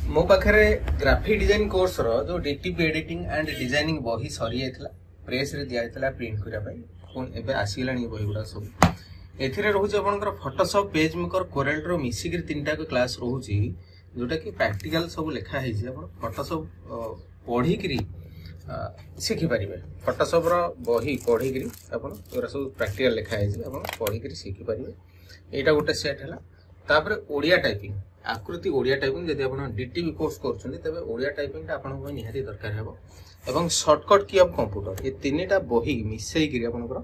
मो पाखे graphic design course रो जो डीटीपी एडिटिंग एंड डिजाइनिंग बही सरी जाइतला प्रेस रे दिया जाइतला प्रिंट करिया पई कोन एबे आसीलानी बही गुडा सब एथिरे रहउछ आपनकर फोटोशॉप पेज मेकर कोरेल रो मिसी के तीनटा को क्लास रहउछि जोटा कि प्रैक्टिकल सब लिखा है जे आपन फोटोशॉप पढी करी सीखि परिबे फोटोशॉप रो बही पढी करी आपन ओरा सब प्रैक्टिकल लिखा है जे आपन पढी करी सीखि परिबे एटा गोटे सेट हला तापर ओडिया टाइपिंग आकृति ओडिया टाइपिंग जदि आपण डीटीपी कोर्स करछन तबे ओडिया टाइपिंग ता आपण निहाती दरकार हेबो एवं शॉर्टकट की ऑफ कंप्यूटर ये तीनटा बही मिसई करी आपनकर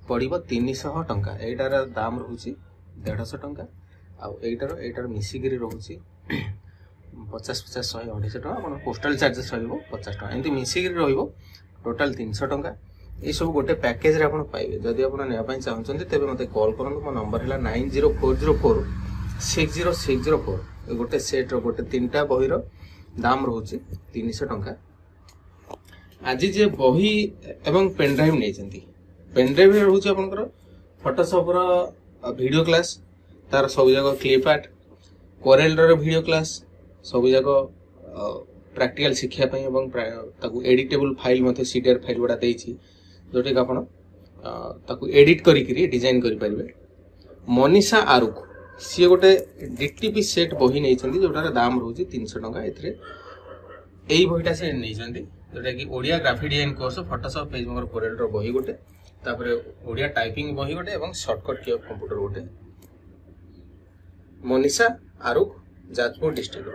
पड़िबो 300 टंका एटार दाम रहउची 150 टंका आ एटार मिसी करी रहउची 50 50 100 250 टंका आपण पोस्टल चार्जेस रहइबो 50 टंका एंती मिसी करी रहइबो टोटल 300 टंका ए सब गोटे पैकेज रे आपण पाइबे जदि आपण नेबा पई चाहउछन तबे मते कॉल करन मो नंबर हैला 90404 60604 गोटे सेट रो गोटे तीनटा बही रो दाम रहउची 300 टंका आज जे बही एवं पेन ड्राइव नै जंती पेन ड्राइव रे रहउची आपनकर फोटोशॉप रो वीडियो क्लास तार सब जगह क्लिप आर्ट कोरेल रो वीडियो क्लास सब जगह प्रैक्टिकल शिक्षा पई एवं ताकू एडिटेबल फाइल मते सीडीआर फाइल बडा देछि जोटे का आपण ताकू एडिट करी करी डिजाइन करि परिबे मनीषा आरुख सी गोटे डीटीपी सेट बही नै जंती जोटार दाम रहउची 300 टंका एथरे एई बहीटा से नै जंती जोटा कि Odia graphic design course Photoshop PageMaker CorelDRAW बही गोटे तापर ओडिया टाइपिंग बही गोटे एवं शॉर्टकट की ऑफ कंप्यूटर गोटे मनीषा आरुख जाजपुर डिस्ट्रिक्ट रो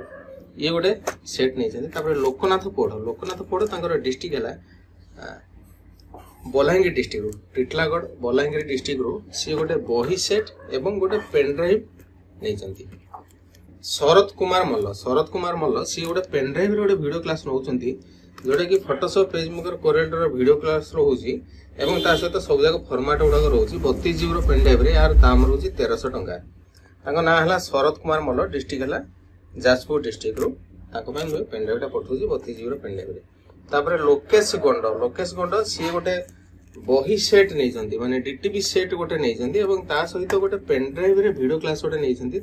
ये गोटे सेट नै जंती तापर लोकनाथ पोड़ तांकर डिस्ट्रिक्ट हला बलांगीर डिस्ट्रिक्ट रो टिटलागढ़ बलांगीर डिस्ट्रिक्ट रो सी गोटे बही सेट एवं गोटे पेन ड्राइव नै जंती शरद कुमार मल्ल सी गोटे पेन ड्राइव रो वीडियो क्लास नउचंती जोटा कि फोटोशॉप पेज मेकर कोरेल रो वीडियो क्लास रहउची एवं ता सहित सब जगह फॉर्मेट उडा रहउची 32 जीबी रो पेन ड्राइव रे यार दाम रहउची 1300 टंका ताको ना हला शरद कुमार मल्ल डिस्ट्रिक्ट हला जाजपुर डिस्ट्रिक्ट रो ताको पय पेन ड्राइव टा पठउची 32 जीबी रो पेन ड्राइव रे तापर लोकेश गंड सी गोटे बही सेट नै जंती माने डीटीपी सेट गोटे नै जंती एवं ता सहित गोटे पेन ड्राइव रे वीडियो क्लास गोटे नै जंती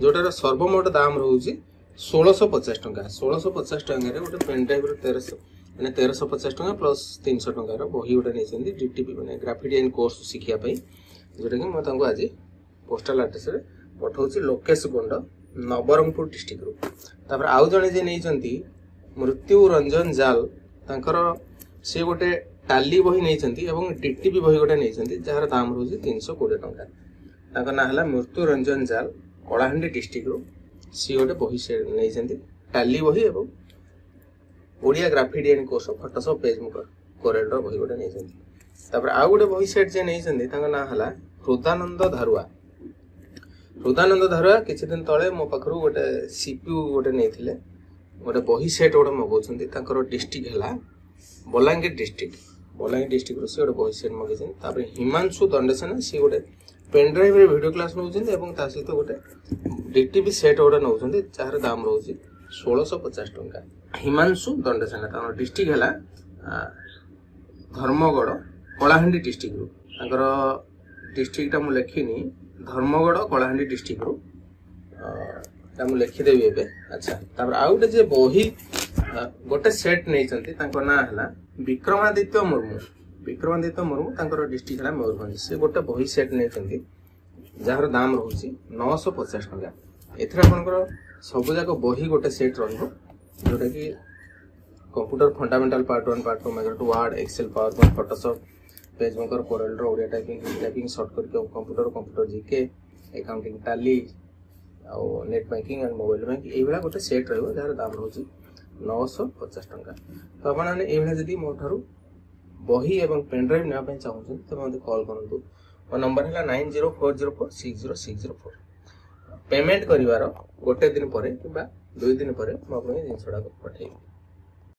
जोटार सर्वमोट दाम रहउची 1650 टंका 1650 टंका रे गोटे पेन ड्राइव रे 1300 माने 1350 टंका प्लस 300 टंका रो बही गोटे नै जंती डीटीपी माने ग्राफिक डिजाइन कोर्स सिखिया पई जोटा कि म तांको आज पोस्टल एड्रेस रे पठौची लोकेश गंड नवरंगपुर डिस्ट्रिक्ट रो तापर आउ जणे जे नै जंती मृत्यु रंजन जाल तांकर से गोटे टाली बही नै जंती एवं डीटीपी बही गोटे नै जंती जार दाम रहउची 320 टंका तांका ना हला मृत्यु रंजन जाल कलाहांडी डिस्ट्रिक्ट रो सी गोटे बही से नै जंती टाली बही एवं Odia graphic design course Photoshop PageMaker CorelDRAW बही गोटे नै जंती तापर आ गोटे बही सेट जे नै जंती तांका ना हला हृदानंद धारुआ किछि दिन तळे मो पखरु गोटे सीपीयू गोटे नैथिले गोटे बही सेट गोटे मगौछंती तांकर डिस्ट्रिक्ट हला बलांगीर डिस्ट्रिक्ट रो से गोटे बही सेट मगैछन तापर हिमांशु दंडेसेना सी गोटे पेन ड्राइव रे वीडियो क्लास नउछन एवं ता सहित गोटे डीटीपी सेट गोटे नउछन जार दाम रहउची 1650 टंका हिमांशु दंडेसेना तांकर डिस्ट्रिक्ट हला धर्मगढ़ कलाहांडी डिस्ट्रिक्ट रो तांकर डिस्ट्रिक्ट ता मु लेखिनी धर्मगढ़ कलाहांडी डिस्ट्रिक्ट रो ता मु लिखि देबी एबे अच्छा तापर आ गोटे जे बही गोटे सेट नै चंती तांको ना हला विक्रमादित्य मुर्मू तांकर डिस्ट्रिक्ट हला मयूरभंज से गोटे बही सेट नै चंती जार दाम रहउची 950 टंका एथरा आपनकर सब जाक बही गोटे सेट रहबो जोटा कि computer fundamental part 1 part 2 Microsoft Word Excel PowerPoint Photoshop PageMaker CorelDRAW Odia typing shortcut के कंप्यूटर जीके अकाउंटिंग टैली आ net banking and mobile banking ए बेला गोटे सेट रहबो जार दाम रहउची 950 टंका तो आपण माने ए बेला जदी मो थारु बही एवं पेन ड्राइव ना पय चाहू तो मते कॉल करंतु और नंबर हला 90404 पेमेंट करिवार गोटे दिन परे किबा 2 दिन परे म आपन जिंसडा को पठाइबी।